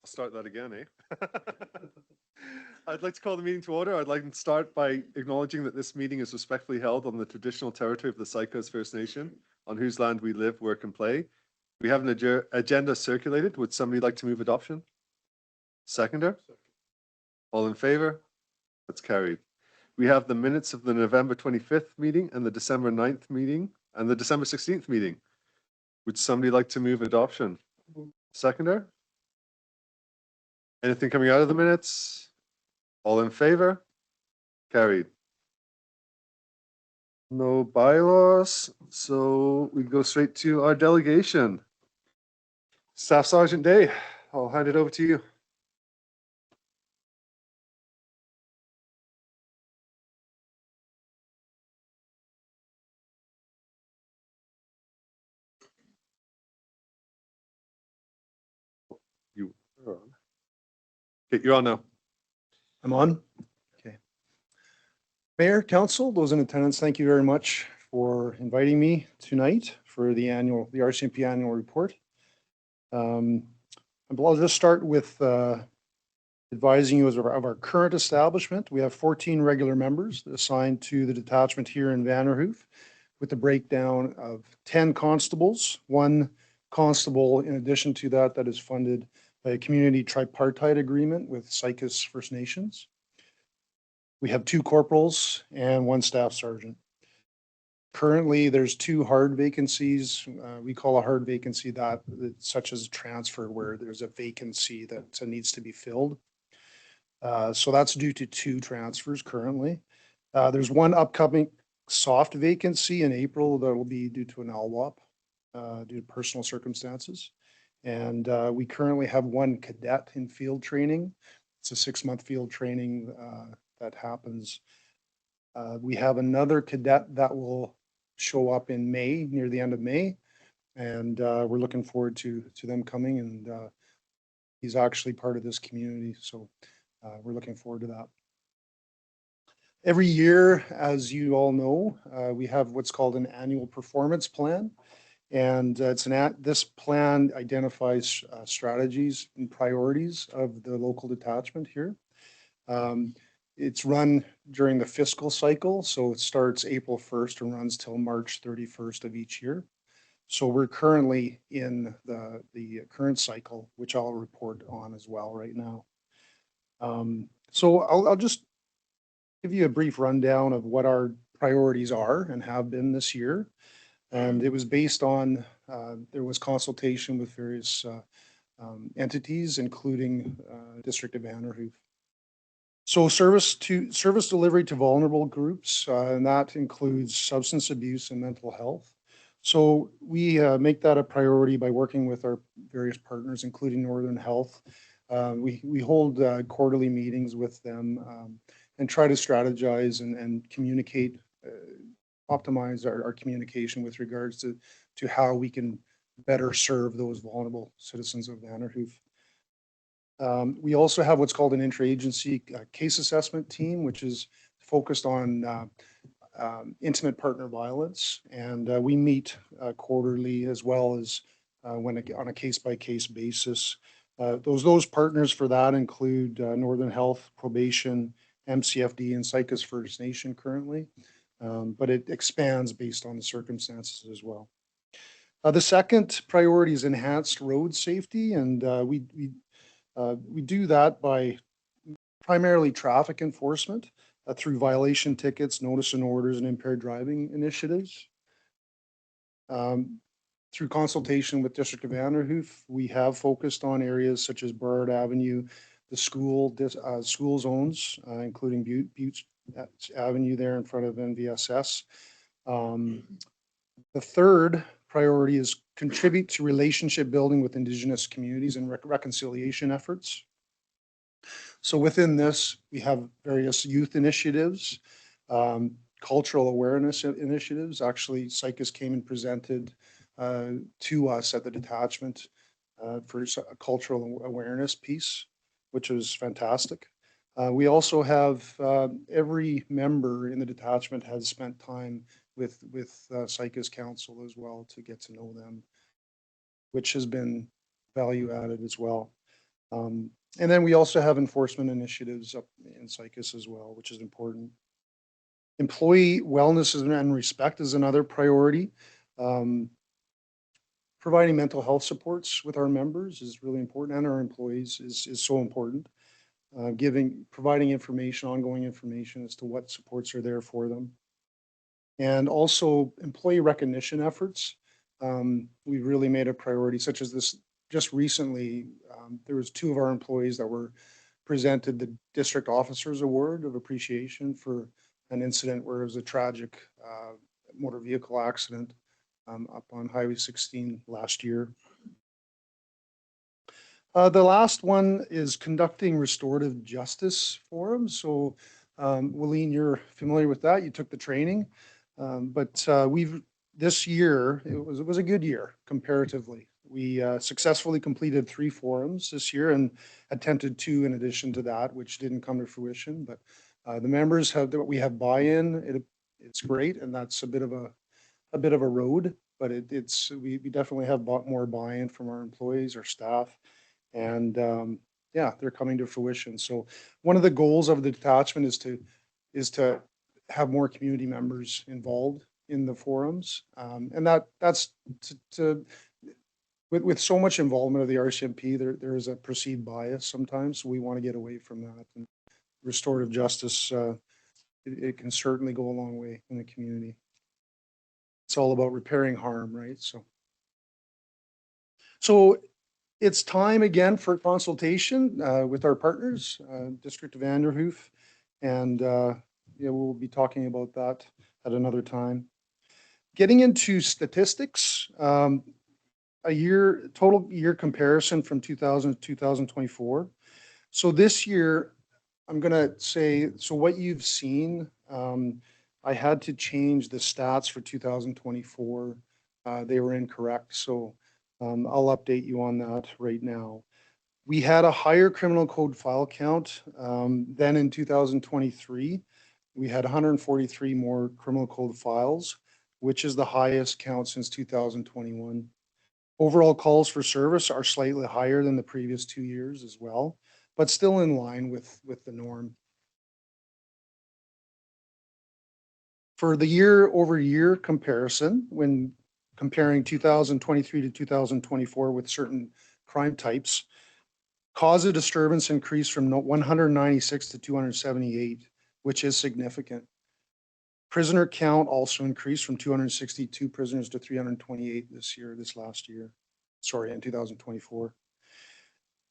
Start that again, eh? I'd like to call the meeting to order. I'd like to start by acknowledging that this meeting is respectfully held on the traditional territory of the Sycos First Nation, on whose land we live, work, and play. We have an agenda circulated. Would somebody like to move adoption? Seconder? All in favor? That's carried. We have the minutes of the November 25th meeting and the December 9th meeting and the December 16th meeting. Would somebody like to move adoption? Seconder? Anything coming out of the minutes? All in favor? Carried. No bylaws, so we go straight to our delegation. Staff Sergeant Day, I'll hand it over to you. You are on. Okay, you're on now. I'm on. Okay. Mayor, Council, those in attendance, thank you very much for inviting me tonight for the RCMP annual report. I'll just start with advising you of our current establishment. We have 14 regular members assigned to the detachment here in Vanderhoof, with a breakdown of 10 constables, 1 constable in addition to that is funded by a community tripartite agreement with Sycos First Nations. We have 2 corporals and 1 staff sergeant. Currently, there's 2 hard vacancies. We call a hard vacancy that such as a transfer where there's a vacancy that needs to be filled. So that's due to 2 transfers currently. There's 1 upcoming soft vacancy in April that will be due to an LWOP, due to personal circumstances. And we currently have 1 cadet in field training. It's a 6-month field training that happens. We have another cadet that will show up in May, near the end of May. And we're looking forward to them coming, and he's actually part of this community. So we're looking forward to that. Every year, as you all know, we have what's called an annual performance plan. And this plan identifies strategies and priorities of the local detachment here. It's run during the fiscal cycle, so it starts April 1st and runs till March 31st of each year. So we're currently in the current cycle, which I'll report on as well right now. So I'll just give you a brief rundown of what our priorities are and have been this year. And it was based on, there was consultation with various entities, including District of Vanderhoof. So service delivery to vulnerable groups, and that includes substance abuse and mental health. So we make that a priority by working with our various partners, including Northern Health. We hold quarterly meetings with them and try to strategize and communicate, optimize our communication with regards to how we can better serve those vulnerable citizens of Vanderhoof. We also have what's called an interagency case assessment team, which is focused on intimate partner violence. And we meet quarterly, as well as on a case-by-case basis. Those partners for that include Northern Health, Probation, MCFD, and Sycos First Nation currently. But it expands based on the circumstances as well. The second priority is enhanced road safety, and we do that by primarily traffic enforcement through violation tickets, notice and orders, and impaired driving initiatives. Through consultation with District of Vanderhoof, we have focused on areas such as Burrard Avenue, the school zones, including Butte Avenue there in front of NVSS. The third priority is contribute to relationship building with Indigenous communities and reconciliation efforts. So within this, we have various youth initiatives, cultural awareness initiatives. Actually, Sycos came and presented to us at the detachment for a cultural awareness piece, which was fantastic. We also have every member in the detachment has spent time with Sycos Council as well to get to know them, which has been value added as well. And then we also have enforcement initiatives up in Sycus as well, which is important. Employee wellness and respect is another priority. Providing mental health supports with our members is really important, and our employees is so important. Providing information, ongoing information as to what supports are there for them. And also employee recognition efforts. We've really made a priority, such as this just recently, there was 2 of our employees that were presented the District Officers Award of Appreciation for an incident where it was a tragic motor vehicle accident up on Highway 16 last year. The last one is conducting restorative justice forums. So, Waleed, you're familiar with that. You took the training, but this year it was a good year comparatively. We successfully completed 3 forums this year and attempted 2 in addition to that, which didn't come to fruition. But the members we have buy-in. It's great, and that's a bit of a road, but we definitely have more buy-in from our employees, our staff. And yeah, they're coming to fruition. So one of the goals of the detachment is to have more community members involved in the forums. And that's with so much involvement of the RCMP, there is a perceived bias sometimes. So we want to get away from that. And restorative justice, it can certainly go a long way in the community. It's all about repairing harm, right? So it's time again for consultation with our partners, District of Vanderhoof, and yeah, we'll be talking about that at another time. Getting into statistics, total year comparison from 2000 to 2024. So this year, I'm going to say, so what you've seen, I had to change the stats for 2024. They were incorrect. So I'll update you on that right now. We had a higher criminal code file count than in 2023. We had 143 more criminal code files, which is the highest count since 2021. Overall calls for service are slightly higher than the previous 2 years as well, but still in line with the norm. For the year-over-year comparison, when comparing 2023 to 2024 with certain crime types, cause of disturbance increased from 196 to 278, which is significant. Prisoner count also increased from 262 prisoners to 328 this last year. Sorry, in 2024.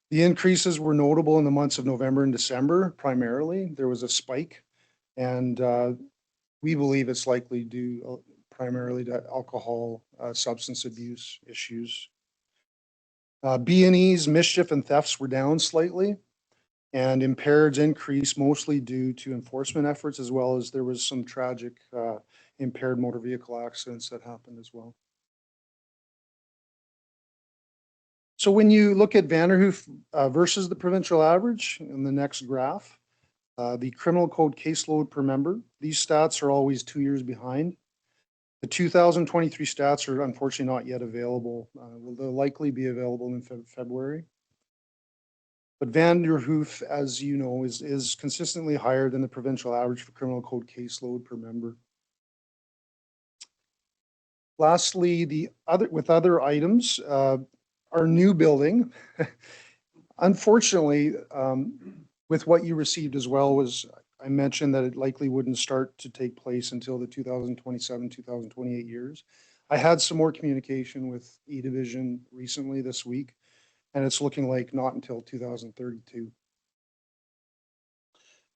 The increases were notable in the months of November and December, primarily. There was a spike, and we believe it's likely due primarily to alcohol, substance abuse issues. B&Es, mischief, and thefts were down slightly, and impaireds increased mostly due to enforcement efforts, as well as there was some tragic impaired motor vehicle accidents that happened as well. So when you look at Vanderhoof versus the provincial average in the next graph, the criminal code caseload per member, these stats are always 2 years behind. The 2023 stats are unfortunately not yet available. They'll likely be available in February. But Vanderhoof, as you know, is consistently higher than the provincial average for criminal code caseload per member. Lastly, with other items, our new building, unfortunately, with what you received as well was, I mentioned that it likely wouldn't start to take place until the 2027, 2028 years. I had some more communication with E-Division recently this week, and it's looking like not until 2032.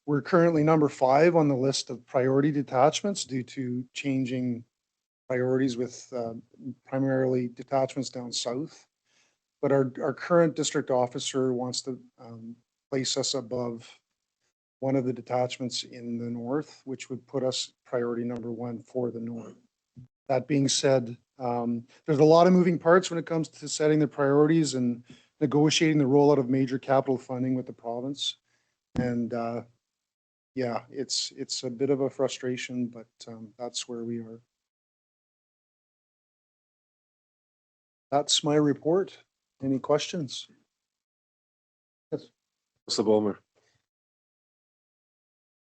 We're currently number 5 on the list of priority detachments due to changing priorities with primarily detachments down south. But our current district officer wants to place us above one of the detachments in the north, which would put us priority number 1 for the north. That being said, there's a lot of moving parts when it comes to setting the priorities and negotiating the rollout of major capital funding with the province. And yeah, it's a bit of a frustration, but that's where we are. That's my report. Any questions? Councilor Bowman.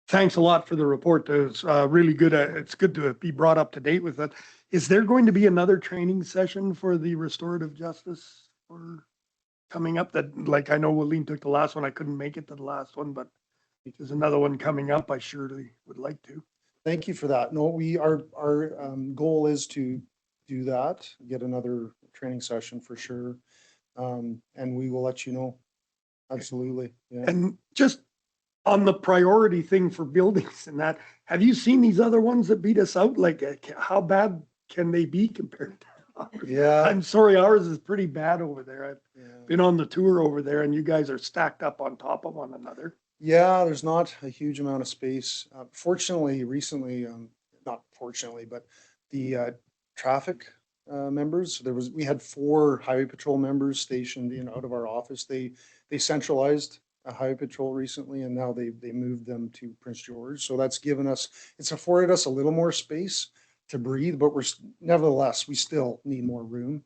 Thanks a lot for the report. It's really good. It's good to be brought up to date with that. Is there going to be another training session for the restorative justice or coming up that, like, I know Waleed took the last one. I couldn't make it to the last one, but there's another one coming up. I surely would like to. Thank you for that. No, our goal is to do that, get another training session for sure. And we will let you know. Absolutely. Yeah. And just on the priority thing for buildings and that, have you seen these other ones that beat us out? Like, how bad can they be compared to ours? Yeah. I'm sorry, ours is pretty bad over there. I've Yeah. been on the tour over there and you guys are stacked up on top of one another. Yeah, there's not a huge amount of space. Fortunately, recently, not fortunately, but the traffic members, we had 4 highway patrol members stationed in out of our office. They centralized a highway patrol recently, and now they moved them to Prince George. So that's given us, it's afforded us a little more space to breathe, but nevertheless, we still need more room.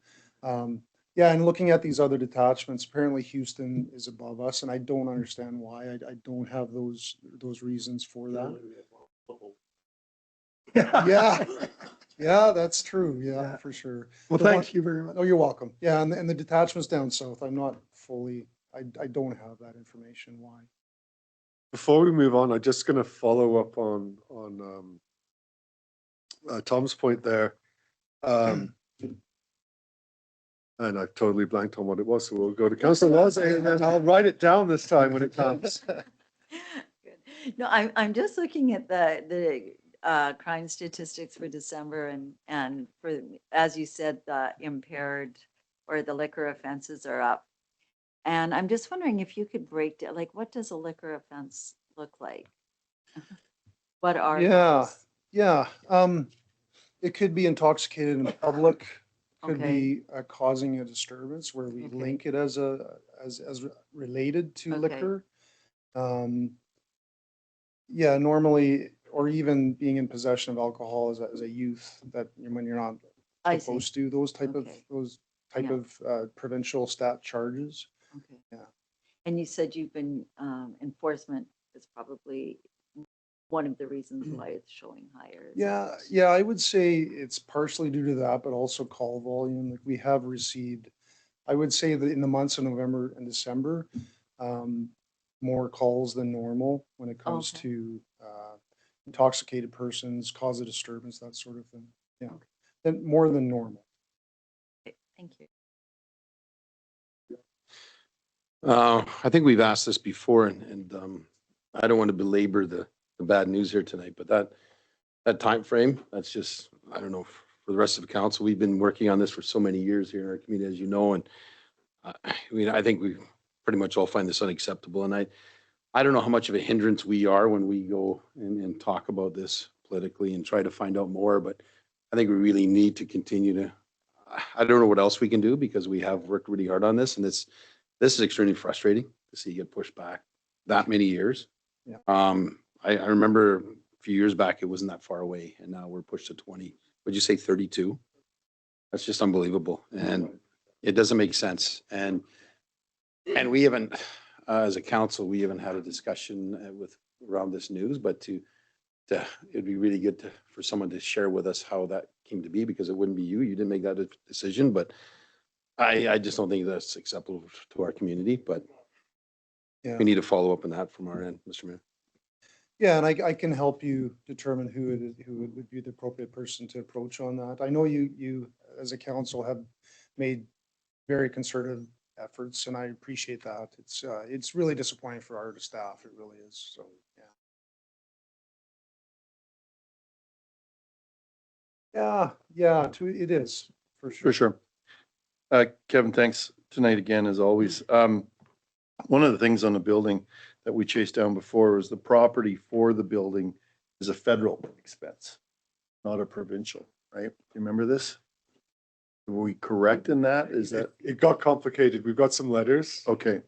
Yeah, and looking at these other detachments, apparently Houston is above us, and I don't understand why. I don't have those reasons for that. Yeah, yeah, that's true. Yeah, for sure. Well, thank you very much. Oh, you're welcome. Yeah, and the detachments down south, I'm not fully, I don't have that information why. Before we move on, I'm just going to follow up on Tom's point there. And I've totally blanked on what it was, so we'll go to Councilor Laws and then I'll write it down this time when it comes. Good. No, I'm just looking at the crime statistics for December and for, as you said, the impaired or the liquor offenses are up. And I'm just wondering if you could break down, like, what does a liquor offense look like? What are Yeah, those? yeah. It could be intoxicated in public. Could Okay. be causing a disturbance where we Okay. link it as related to Okay. liquor. Yeah, normally, or even being in possession of alcohol as a youth, that when you're not I see. supposed to, those type Okay. Yeah. of provincial stat charges. Okay. Yeah. And you said you've been, enforcement is probably one of the reasons why it's showing higher. Is Yeah, it? yeah, I would say it's partially due to that, but also call volume. Like we have received, I would say that in the months of November and December, more calls than normal when it comes Okay. to intoxicated persons, cause of disturbance, that sort of thing. Yeah, Okay. and more than normal. Okay, thank you. I think we've asked this before, and I don't want to belabor the bad news here tonight, but that time frame, that's just, I don't know, for the rest of the council, we've been working on this for so many years here in our community, as you know, and I mean, I think we pretty much all find this unacceptable, and I don't know how much of a hindrance we are when we go and talk about this politically and try to find out more, but I think we really need to continue to, I don't know what else we can do because we have worked really hard on this, and this is extremely frustrating to see you get pushed back that many years. Yeah. I remember a few years back, it wasn't that far away, and now we're pushed to 20. Would you say 32? That's just unbelievable, and it doesn't make sense. And we haven't, as a council, we haven't had a discussion around this news, but it'd be really good for someone to share with us how that came to be, because it wouldn't be you. You didn't make that decision, but I just don't think that's acceptable to our community, but Yeah. we need to follow up on that from our end, Mr. Mayor. Yeah, and I can help you determine who would be the appropriate person to approach on that. I know you as a council have made very concerted efforts, and I appreciate that. It's really disappointing for our staff. It really is. So, yeah. Yeah, it is for sure. For sure. Kevin, thanks tonight again, as always. One of the things on the building that we chased down before was the property for the building is a federal expense, not a provincial, right? You remember this? Were we correct in that? Is that, It got complicated. We've got some letters. okay.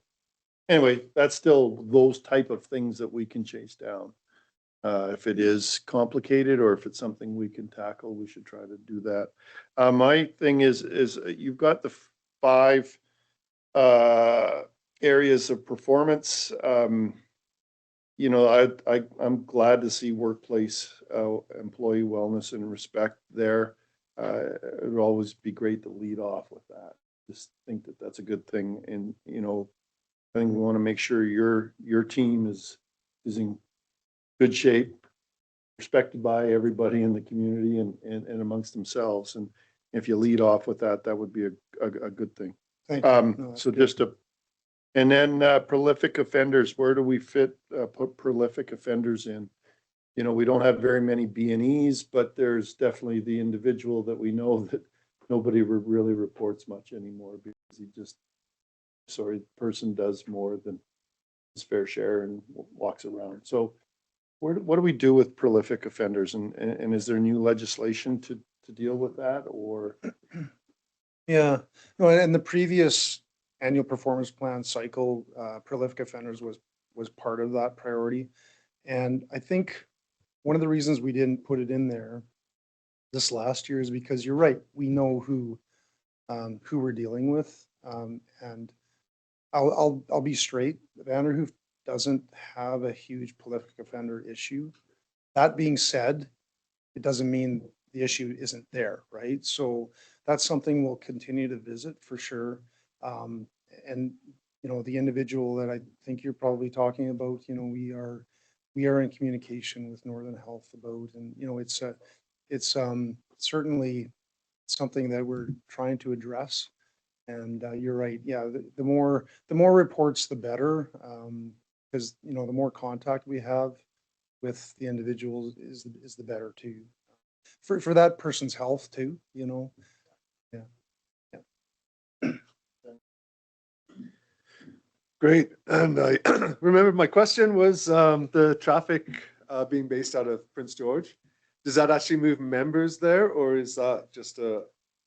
Anyway, that's still those type of things that we can chase down. If it is complicated or if it's something we can tackle, we should try to do that. My thing is you've got the 5 areas of performance, you know, I'm glad to see workplace employee wellness and respect there. It would always be great to lead off with that. Just think that that's a good thing. And, you know, I think we want to make sure your team is in good shape, respected by everybody in the community and amongst themselves. And if you lead off with that, that would be a good thing. Thank you. No, that's So good. just and then prolific offenders, where do we put prolific offenders in? You know, we don't have very many B&Es, but there's definitely the individual that we know that nobody really reports much anymore because the person does more than his fair share and walks around. So what do we do with prolific offenders, and is there new legislation to deal with that, or? Yeah, no, and the previous annual performance plan cycle, prolific offenders was part of that priority. And I think one of the reasons we didn't put it in there this last year is because you're right, we know who we're dealing with. And I'll be straight, Vanderhoof doesn't have a huge prolific offender issue. That being said, it doesn't mean the issue isn't there, right? So that's something we'll continue to visit for sure. And, you know, the individual that I think you're probably talking about, you know, we are in communication with Northern Health about, and, you know, it's certainly something that we're trying to address. And you're right. Yeah, the more reports, the better. Because, you know, the more contact we have with the individuals is the better too. For that person's health too, you know. Great. And I remember my question was the traffic being based out of Prince George. Does that actually move members there, or is that just a?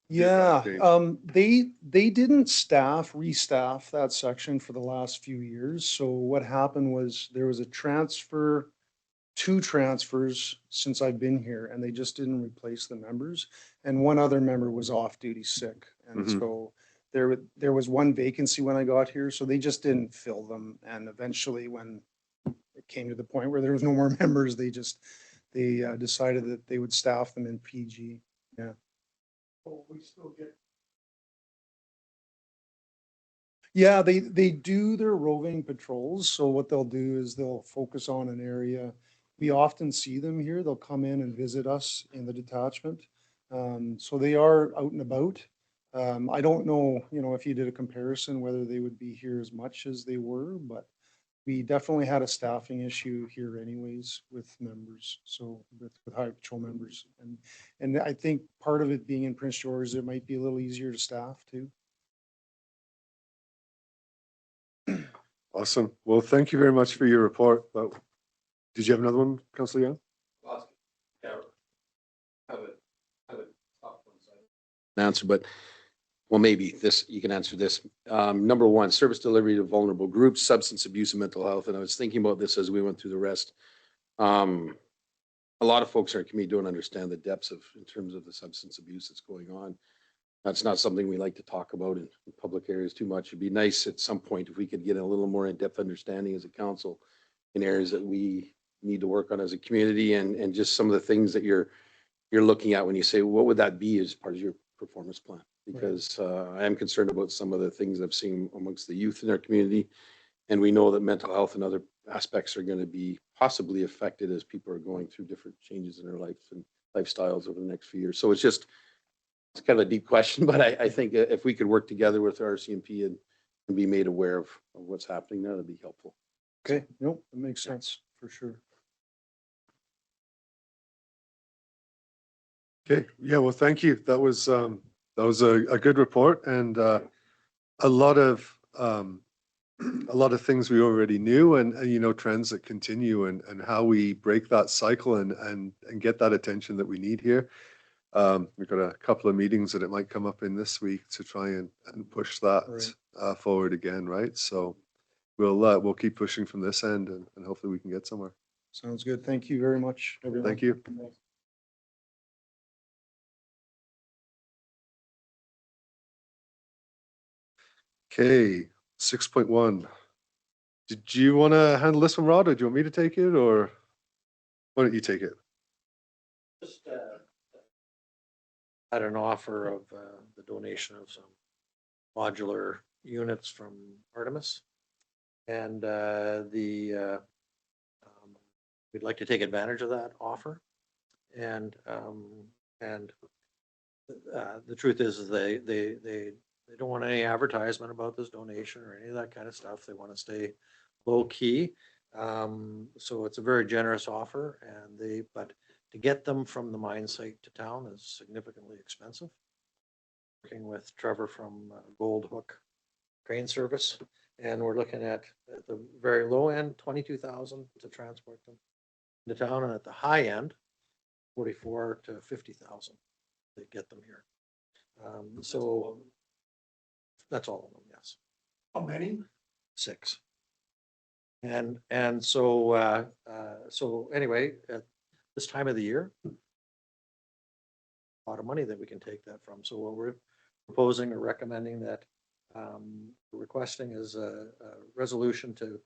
Yeah, change? they didn't restaff that section for the last few years. So what happened was there was two transfers since I've been here, and they just didn't replace the members. And one other member was off duty sick. And Mhm. so there was one vacancy when I got here, so they just didn't fill them. And eventually when it came to the point where there was no more members, they decided that they would staff them in PG. Yeah. We still get. Yeah, they do their roving patrols. So what they'll do is they'll focus on an area. We often see them here. They'll come in and visit us in the detachment. So they are out and about. I don't know, you know, if you did a comparison, whether they would be here as much as they were, but we definitely had a staffing issue here anyways with members. So with highway patrol members. And I think part of it being in Prince George, it might be a little easier to staff too. Awesome. Well, thank you very much for your report. But did you have another one, Councillor Young? Answer, but well, maybe this, you can answer this. Number one, service delivery to vulnerable groups, substance abuse and mental health. And I was thinking about this as we went through the rest. A lot of folks in our community don't understand the depths in terms of the substance abuse that's going on. That's not something we like to talk about in public areas too much. It'd be nice at some point if we could get a little more in-depth understanding as a council in areas that we need to work on as a community, and just some of the things that you're looking at when you say, what would that be as part of your performance plan? Because I am concerned about some of the things I've seen amongst the youth in our community. And we know that mental health and other aspects are going to be possibly affected as people are going through different changes in their life and lifestyles over the next few years. So it's kind of a deep question, but I think if we could work together with RCMP and be made aware of what's happening there, that'd be helpful. Okay, nope, that makes sense for sure. Okay. Yeah. Well, thank you. That was a good report, and a lot of things we already knew, and you know, trends that continue, and how we break that cycle and get that attention that we need here. We've got a couple of meetings that it might come up in this week to try and push that forward again, right? So we'll keep pushing from this end, and hopefully we can get somewhere. Sounds good. Thank you very much, everyone. Thank you. Okay, 6.1. Did you want to handle this one, Rod, or do you want me to take it, or why don't you take it? Just had an offer of the donation of some modular units from Artemis. And we'd like to take advantage of that offer. And the truth is they don't want any advertisement about this donation or any of that kind of stuff. They want to stay low key. So it's a very generous offer, and but to get them from the mine site to town is significantly expensive. Working with Trevor from Gold Hook Crane Service, and we're looking at the very low end, 22,000 to transport them to town, and at the high end, 44 to 50,000 to get them here. So that's all of them, yes. How many? 6. And so so anyway, at this time of the year, a lot of money that we can take that from. So what we're proposing or recommending that requesting is a resolution to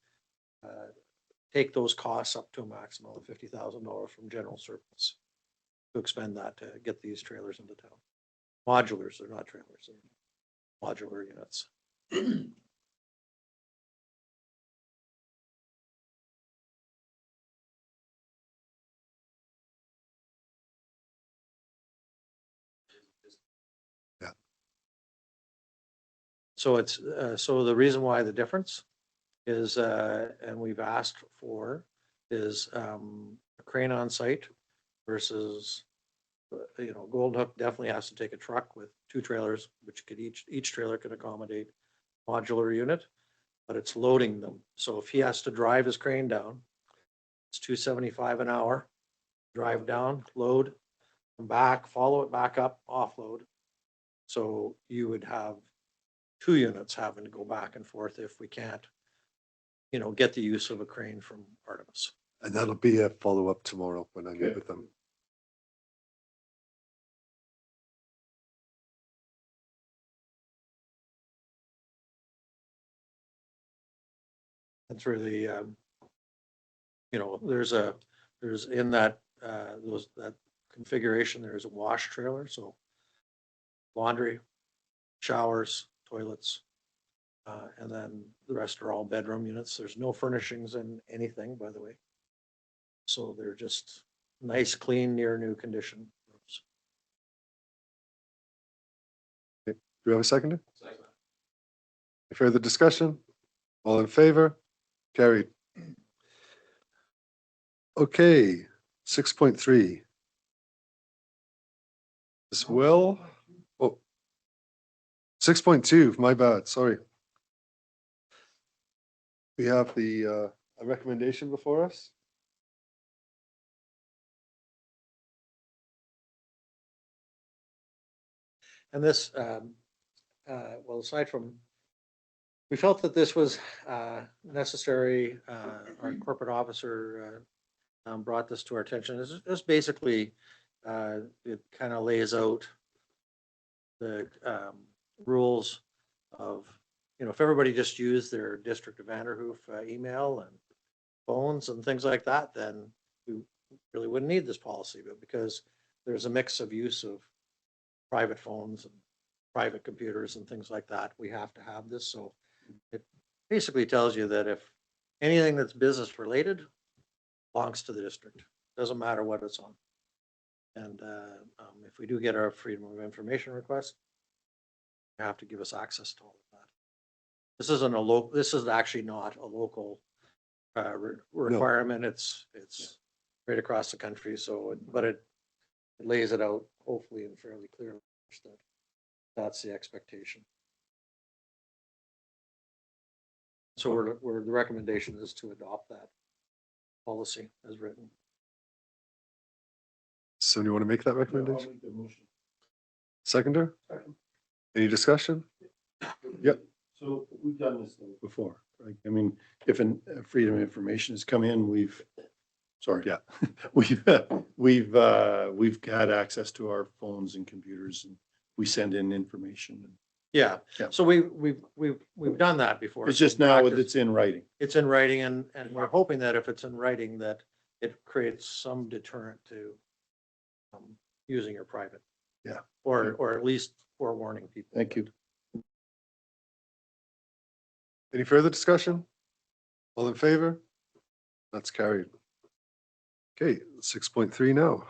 take those costs up to a maximum of $50,000 from general surplus to expend that to get these trailers into town. Modulars, they're not trailers, they're modular units. So it's, so the reason why the difference is, and we've asked for, is a crane on site versus, Gold Hook definitely has to take a truck with 2 trailers, which could each trailer could accommodate modular unit, but it's loading them. So if he has to drive his crane down, it's $275 an hour, drive down, load, come back, follow it back up, offload. So you would have 2 units having to go back and forth if we can't, get the use of a crane from Artemis. And that'll be a follow-up tomorrow when I meet with them. That's really, there's in that, that configuration, there's a wash trailer, so laundry, showers, toilets, and then the rest are all bedroom units. There's no furnishings in anything, by the way. So they're just nice, clean, near new condition rooms. Do we have a seconder? Any further discussion? All in favor? Carried. Okay, 6.3. This will, 6.2, my bad, sorry. We have the, a recommendation before us. And this, well, aside from, we felt that this was necessary. Our corporate officer brought this to our attention. This basically, it kind of lays out the rules of, if everybody just used their District of Vanderhoof email and phones and things like that, then we really wouldn't need this policy. But because there's a mix of use of private phones and private computers and things like that, we have to have this. So it basically tells you that if anything that's business related belongs to the district, doesn't matter what it's on. And if we do get our Freedom of Information request, you have to give us access to all of that. This isn't a local. This is actually not a local requirement. It's right across the country. So, but it lays it out hopefully in fairly clear that that's the expectation. So the recommendation is to adopt that policy as written. So do you want to make that recommendation? Seconder? Any discussion? Yep. So we've done this thing before, right? I mean, if a freedom of information has come in, Yeah. we've had access to our phones and computers, and we send in information. Yeah, Yeah. so we've done that before. It's So just now practice- it's in writing. It's in writing and we're hoping that if it's in writing, that it creates some deterrent to using your private. Yeah. Or at least forewarning people. Thank you. Any further discussion? All in favor? That's carried. Okay, 6.3 now.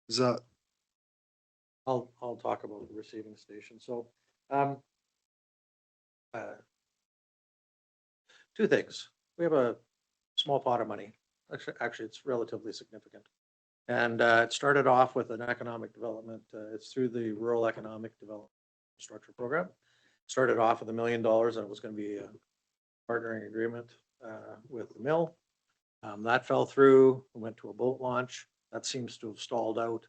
Is that, I'll talk about the receiving station. So, uh, two things. We have a small pot of money. Actually, it's relatively significant. And it started off with an economic development. It's through the Rural Economic Development Structure Program. Started off with $1 million, and it was going to be a partnering agreement with the mill. That fell through. We went to a boat launch. That seems to have stalled out.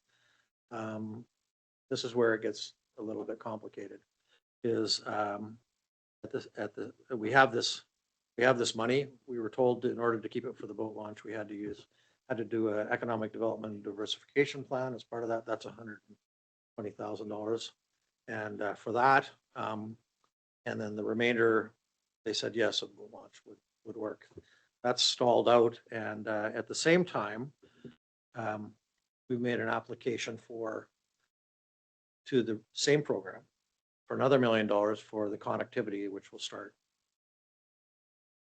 This is where it gets a little bit complicated. Is we have this money. We were told in order to keep it for the boat launch, we had to do an economic development and diversification plan. As part of that, that's $120,000, and for that, and then the remainder, they said yes, a boat launch would work. That's stalled out, and at the same time, we made an application to the same program for another $1 million for the connectivity, which will start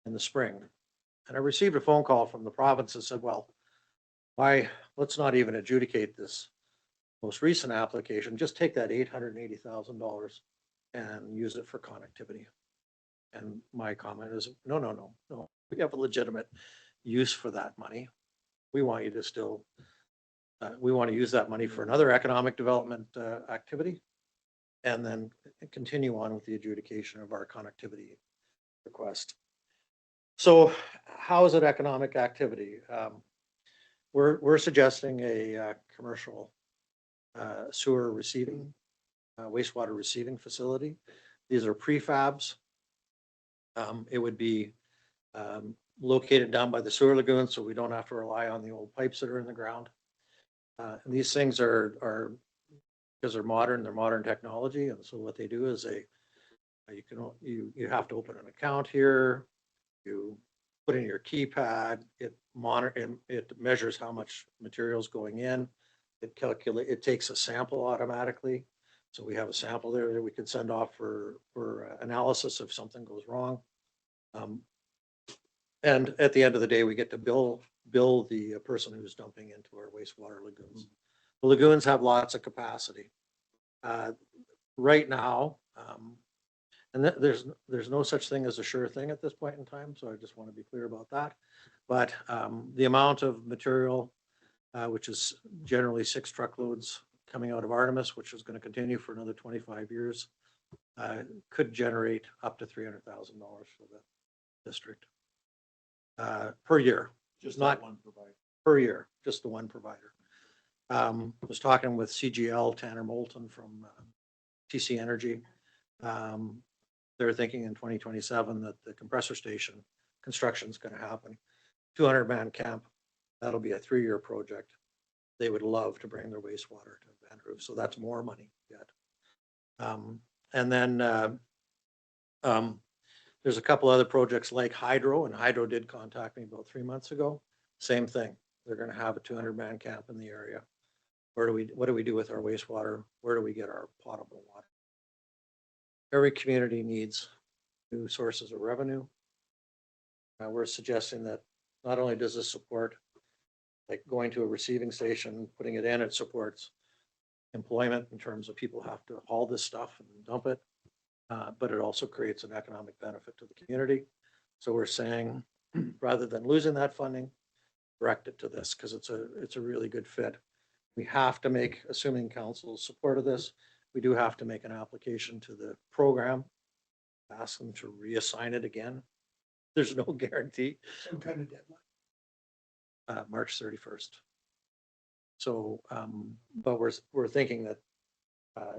in the spring. And I received a phone call from the province that said, well, let's not even adjudicate this most recent application, just take that $880,000 and use it for connectivity. And my comment is, no. We have a legitimate use for that money. We want you to still, we want to use that money for another economic development activity, and then continue on with the adjudication of our connectivity request. So how is it economic activity? We're suggesting a commercial sewer receiving, wastewater receiving facility. These are prefabs. It would be located down by the sewer lagoon, so we don't have to rely on the old pipes that are in the ground. And these things are because they're modern technology, and so what they do is you have to open an account here. You put in your keypad. It measures how much material is going in. It takes a sample automatically. So we have a sample there that we can send off for analysis if something goes wrong. And at the end of the day, we get to bill the person who's dumping into our wastewater lagoons. The lagoons have lots of capacity. Right now, and there's no such thing as a sure thing at this point in time, so I just want to be clear about that. But the amount of material, which is generally 6 truckloads coming out of Artemis, which is going to continue for another 25 years, could generate up to $300,000 for the district per year. Just not one provider. Per year, just the one provider. Was talking with CGL, Tanner Moulton from TC Energy. They're thinking in 2027 that the compressor station construction is going to happen. 200-man camp. That'll be a 3-year project. They would love to bring their wastewater to Vanderhoof, so that's more money yet. And then there's a couple other projects like Hydro, and Hydro did contact me about 3 months ago. Same thing. They're going to have a 200-man camp in the area. What do we do with our wastewater? Where do we get our potable water? Every community needs new sources of revenue. We're suggesting that not only does this support like going to a receiving station, putting it in, it supports employment in terms of people have to haul this stuff and dump it, but it also creates an economic benefit to the community. So we're saying rather than losing that funding, direct it to this because it's a really good fit. We have to make, assuming council's support of this, we do have to make an application to the program, ask them to reassign it again. There's no guarantee. Some kind of deadline. March 31st. So, but we're thinking that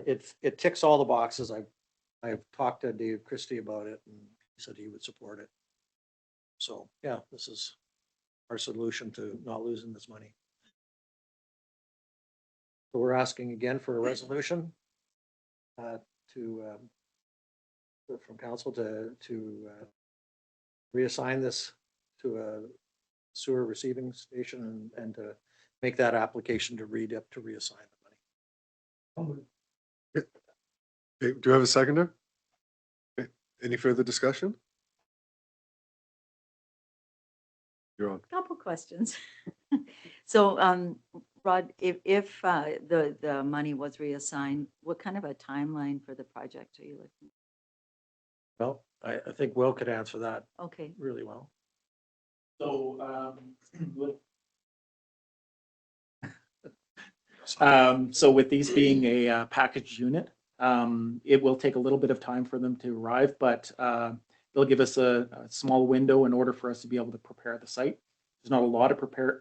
it ticks all the boxes. I've talked to Dave Christie about it, and he said he would support it. So, yeah, this is our solution to not losing this money. So we're asking again for a resolution to, from council to reassign this to a sewer receiving station and to make that application to read up to reassign the money. Okay, do you have a seconder? Okay, any further discussion? You're on. Couple questions. So, Rod, if the money was reassigned, what kind of a timeline for the project are you looking? Well, I think Will could answer that Okay, really well. So with these being a packaged unit, it will take a little bit of time for them to arrive, but they'll give us a small window in order for us to be able to prepare the site. There's not a lot of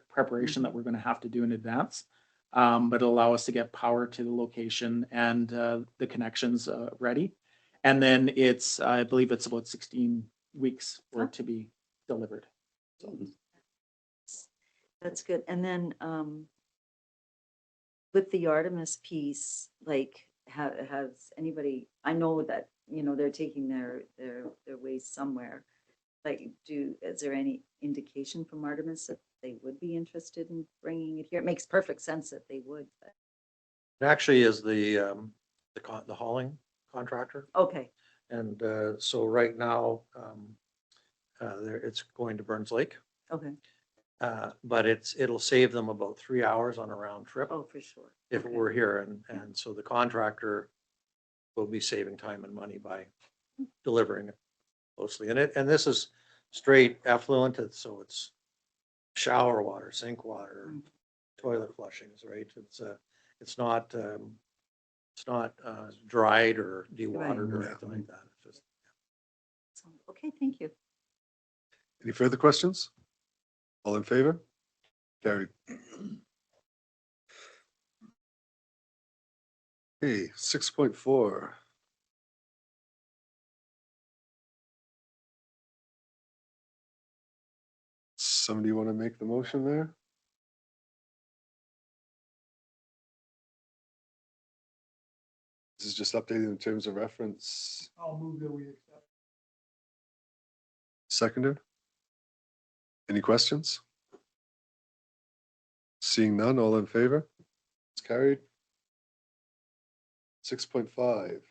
preparation that we're going to have to do in advance, but it'll allow us to get power to the location and the connections ready. And then I believe it's about 16 weeks for it to be delivered. So. that's good. And then with the Artemis piece, like, has anybody, I know that, they're taking their waste somewhere. Like, is there any indication from Artemis that they would be interested in bringing it here? It makes perfect sense that they would, but, It actually is the hauling contractor. okay, And so right now, it's going to Burns Lake. okay. But it'll save them about 3 hours on a round trip Oh, for sure. if it Okay. were here. And so the contractor will be saving time and money by delivering it closely. And this is straight effluent, so it's shower water, sink water, Mm. toilet flushings, right? It's not dried or dewatered or Right. anything like that. It's just. So, okay, thank you. Any further questions? All in favor? Carried. Okay, 6.4. Somebody want to make the motion there? This is just updating the terms of reference. I'll move that we accept. Seconded? Any questions? Seeing none, all in favor? It's carried. 6.5.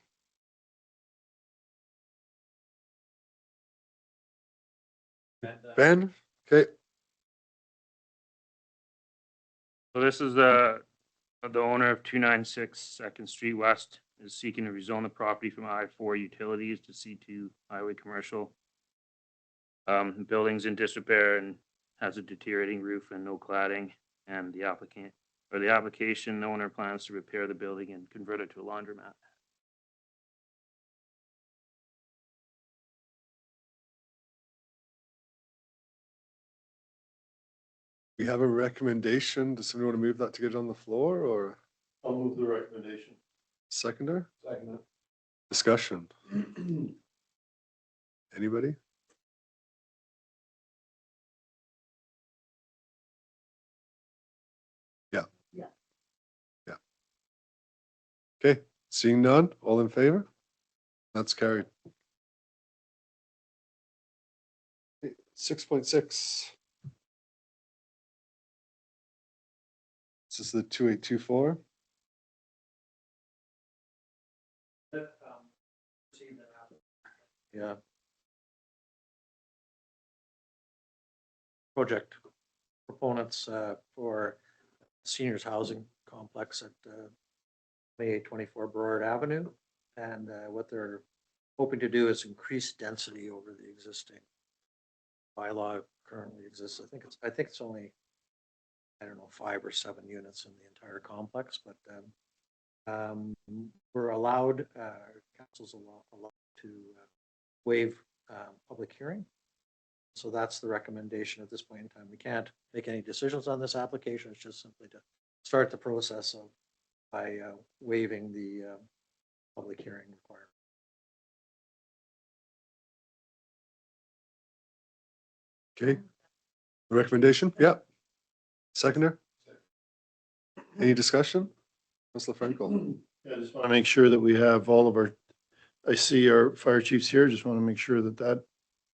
Ben? Okay, So this is the owner of 296 Second Street West is seeking to rezone the property from I-4 utilities to C2 highway commercial. Building's in disrepair and has a deteriorating roof and no cladding. And the application owner plans to repair the building and convert it to a laundromat. we have a recommendation. Does somebody want to move that to get it on the floor or I'll move the recommendation. seconder? Second. Discussion? Anybody? Yeah. Yeah. Yeah. Okay, seeing none, all in favor? That's carried. 6.6. This is the 2824. Yeah. Project proponents for seniors housing complex at 2824 Burrard Avenue. And what they're hoping to do is increase density over the existing bylaw currently exists. I think it's only, I don't know, 5 or 7 units in the entire complex, but we're allowed, council's allowed to waive public hearing. So that's the recommendation at this point in time. We can't make any decisions on this application. It's just simply to start the process of by waiving the public hearing requirement. Okay. Recommendation? Yeah. Seconder? Any discussion? Councilor Frankel? I just want to make sure that we have all of our, I see our fire chiefs here, just want to make sure that that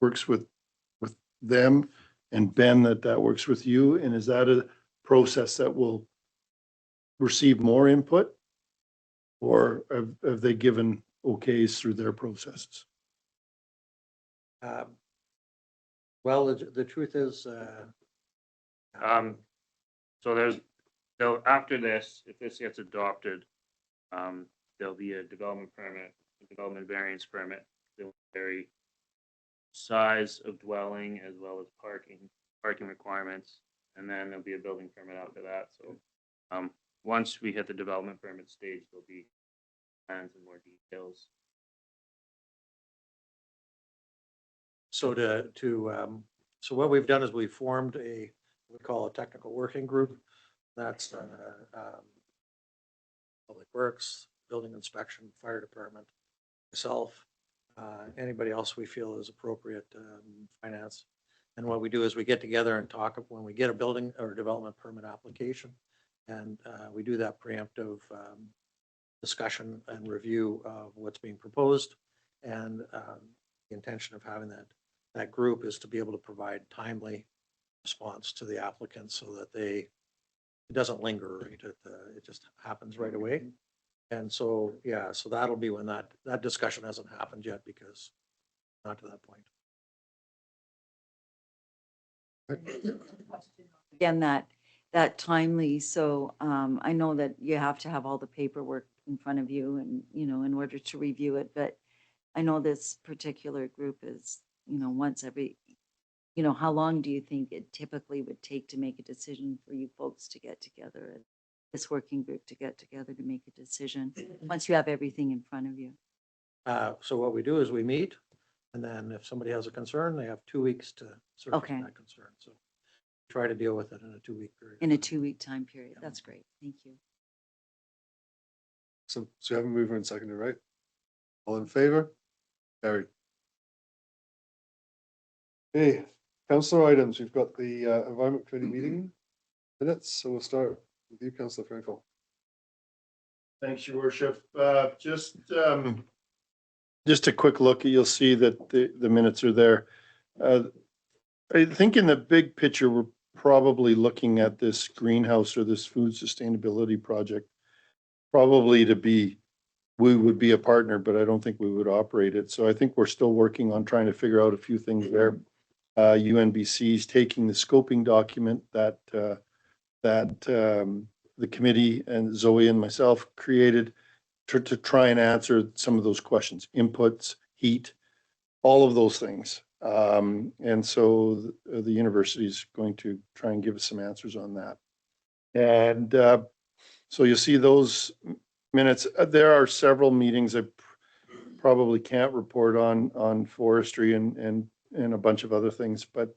works with them, and Ben, that works with you, and is that a process that will receive more input? Or have they given okays through their processes? Well, the truth is, So after this, if this gets adopted, there'll be a development permit, a development variance permit. They'll vary size of dwelling as well as parking requirements, and then there'll be a building permit after that. So, once we hit the development permit stage, there'll be plans and more details. so so what we've done is we formed we call a technical working group. That's Public Works, Building Inspection, Fire Department, myself, anybody else we feel is appropriate, finance. And what we do is we get together and talk when we get a building or development permit application. And we do that preemptive discussion and review of what's being proposed. And the intention of having that group is to be able to provide timely response to the applicants so that it doesn't linger, right? It just happens right away. And so, yeah, so that'll be when that discussion hasn't happened yet because not to that point. Again, that timely, so I know that you have to have all the paperwork in front of you and, in order to review it, but I know this particular group is, once every, how long do you think it typically would take to make a decision for you folks to get together, this working group to get together to make a decision, once you have everything in front of you? So what we do is we meet, and then if somebody has a concern, they have 2 weeks to surface Okay. that concern. So try to deal with it in a 2-week period. In a 2-week time period. That's great. Thank you. So you have a mover and seconder, right? All in favor? Carried. Okay, councillor items. We've got the Environment Committee meeting minutes, so we'll start with you, councillor Frankel. Thanks, your worship. Just a quick look, you'll see that the minutes are there. I think in the big picture, we're probably looking at this greenhouse or this food sustainability project, probably we would be a partner, but I don't think we would operate it. So I think we're still working on trying to figure out a few things there. UNBC is taking the scoping document that the committee and Zoe and myself created to try and answer some of those questions, inputs, heat, all of those things. And so the university is going to try and give us some answers on that. And so you'll see those minutes. There are several meetings I probably can't report on forestry and a bunch of other things, but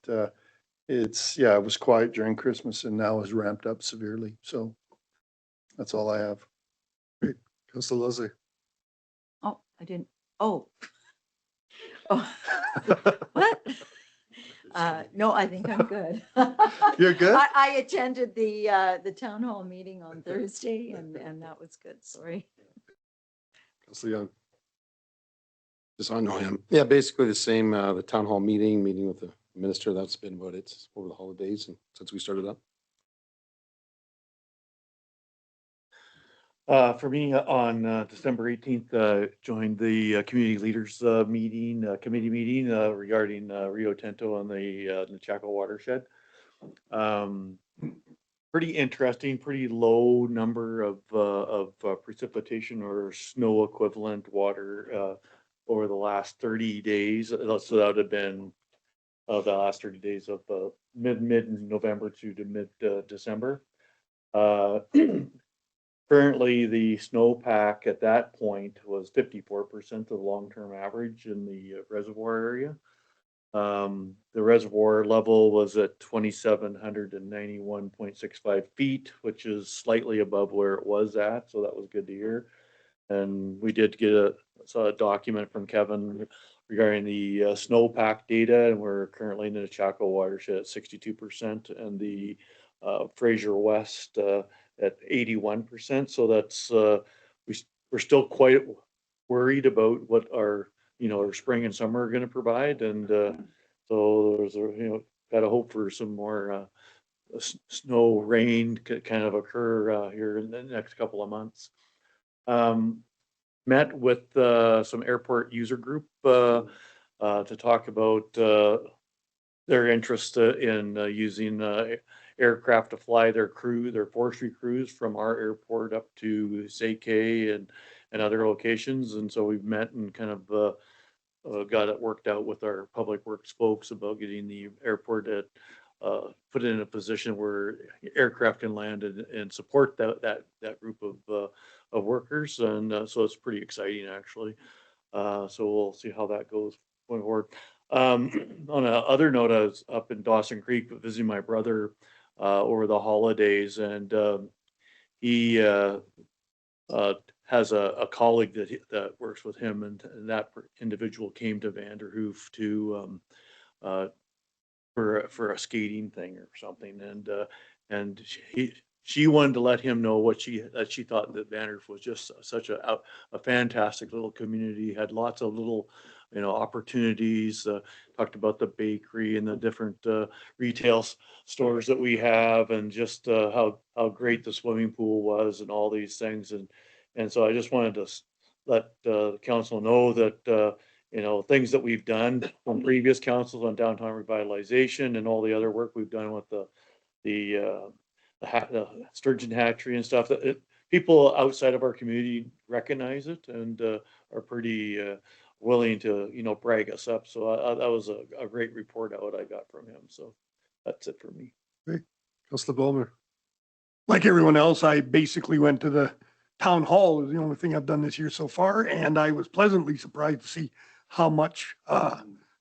it was quiet during Christmas and now has ramped up severely. So that's all I have. Great. Councillor Leslie. Oh, I didn't. Oh. Oh. What? No, I think I'm good. You're good? I attended the town hall meeting on Thursday and that was good. Sorry. Councillor Young. Just I know him. Yeah, basically the same, the town hall meeting with the minister. That's been about it over the holidays and since we started up. For me, on December 18th, joined the community leaders committee meeting regarding Rio Tinto and the Chaco watershed. Pretty interesting, pretty low number of precipitation or snow equivalent water over the last 30 days. So that would have been the last 30 days of mid-November to mid-December. Currently, the snowpack at that point was 54% of the long-term average in the reservoir area. The reservoir level was at 2,791.65 feet, which is slightly above where it was at. So that was good to hear. And we did get a document from Kevin regarding the snowpack data, and we're currently in the Chaco watershed at 62%, and the Fraser West at 81%. So that's we're still quite worried about what our, our spring and summer are gonna provide, and, so there's gotta hope for some more, snow, rain kind of occur, here in the next couple of months. Met with, some airport user group, to talk about, their interest in using aircraft to fly their forestry crews from our airport up to Sayke and other locations. And so we've met and kind of got it worked out with our public works folks about getting the airport put in a position where aircraft can land and support that group of workers. And so it's pretty exciting, actually. So we'll see how that goes going forward. On a other note, I was up in Dawson Creek visiting my brother over the holidays, and he has a colleague that works with him, and that individual came to Vanderhoof to for a skating thing or something, and she wanted to let him know that she thought that Vanderhoof was just such a fantastic little community, had lots of little opportunities. Talked about the bakery and the different retail stores that we have, and just how great the swimming pool was, and all these things. And so I just wanted to let the council know that things that we've done from previous councils on downtown revitalization and all the other work we've done with the sturgeon hatchery and stuff, that people outside of our community recognize it and are pretty willing to brag us up. So that was a great report out I got from him. So that's it for me. Councillor Bulmer. Like everyone else, I basically went to the town hall. It was the only thing I've done this year so far, and I was pleasantly surprised to see how much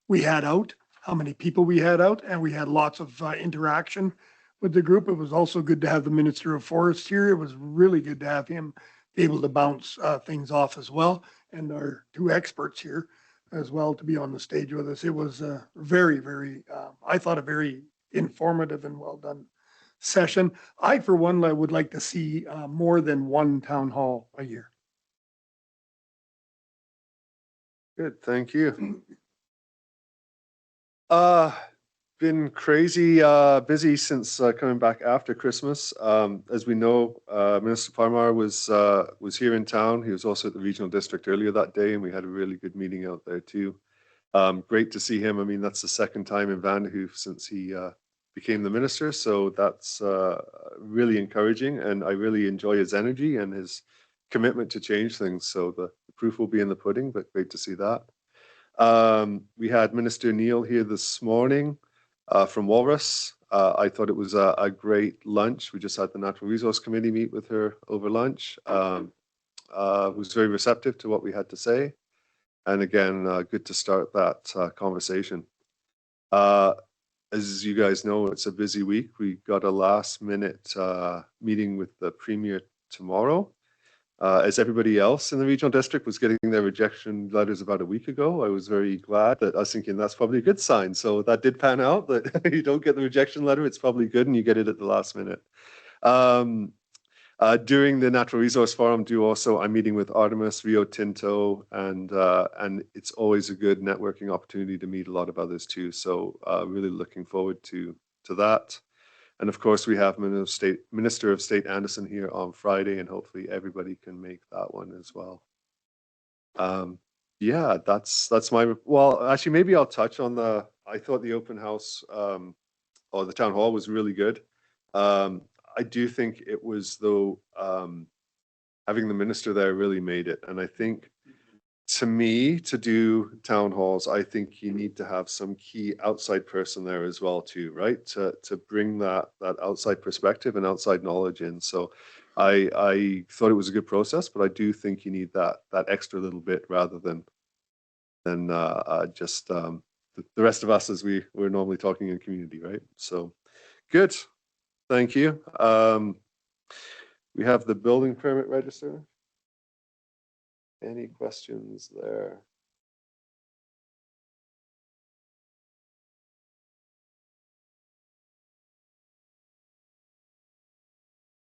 we had out, how many people we had out, and we had lots of interaction with the group. It was also good to have the Minister of Forest here. It was really good to have him be able to bounce things off as well, and our two experts here as well to be on the stage with us. It was very, very, I thought, a very informative and well done session. I, for one, would like to see more than one town hall a year. Good, thank you. Been crazy busy since coming back after Christmas. As we know, Minister Parmar was here in town. He was also at the regional district earlier that day, and we had a really good meeting out there too. Great to see him. I mean, that's the second time in Vanderhoof since he became the minister, so that's really encouraging, and I really enjoy his energy and his commitment to change things. So the proof will be in the pudding, but great to see that. We had Minister Neal here this morning from Walrus. I thought it was a great lunch. We just had the Natural Resource Committee meet with her over lunch. Was very receptive to what we had to say. And again, good to start that conversation. As you guys know, it's a busy week. We got a last minute meeting with the Premier tomorrow. As everybody else in the regional district was getting their rejection letters about a week ago, I was very glad that I was thinking that's probably a good sign. So that did pan out, that you don't get the rejection letter, it's probably good and you get it at the last minute. During the Natural Resource Forum, I'm meeting with Artemis, Rio Tinto, and it's always a good networking opportunity to meet a lot of others too. So really looking forward to that. And of course, we have Minister of State Anderson here on Friday, and hopefully everybody can make that one as well. Yeah, that's well, actually, maybe I'll touch on I thought the open house or the town hall was really good. I do think it was, though, having the minister there really made it. And I think, to me, to do town halls, I think you need to have some key outside person there as well, too, right? To bring that outside perspective and outside knowledge in. So I thought it was a good process, but I do think you need that extra little bit rather than just the rest of us as we're normally talking in community, right? So good. Thank you. We have the building permit register. Any questions there?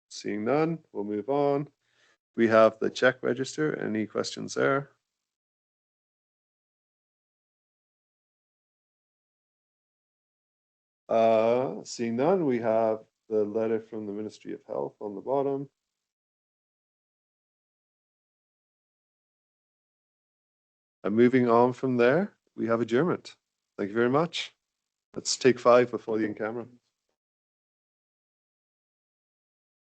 Seeing none, we'll move on. We have the check register. Any questions there? Seeing none, we have the letter from the Ministry of Health on the bottom. And moving on from there, we have adjournment. Thank you very much. Let's take 5 before the in camera.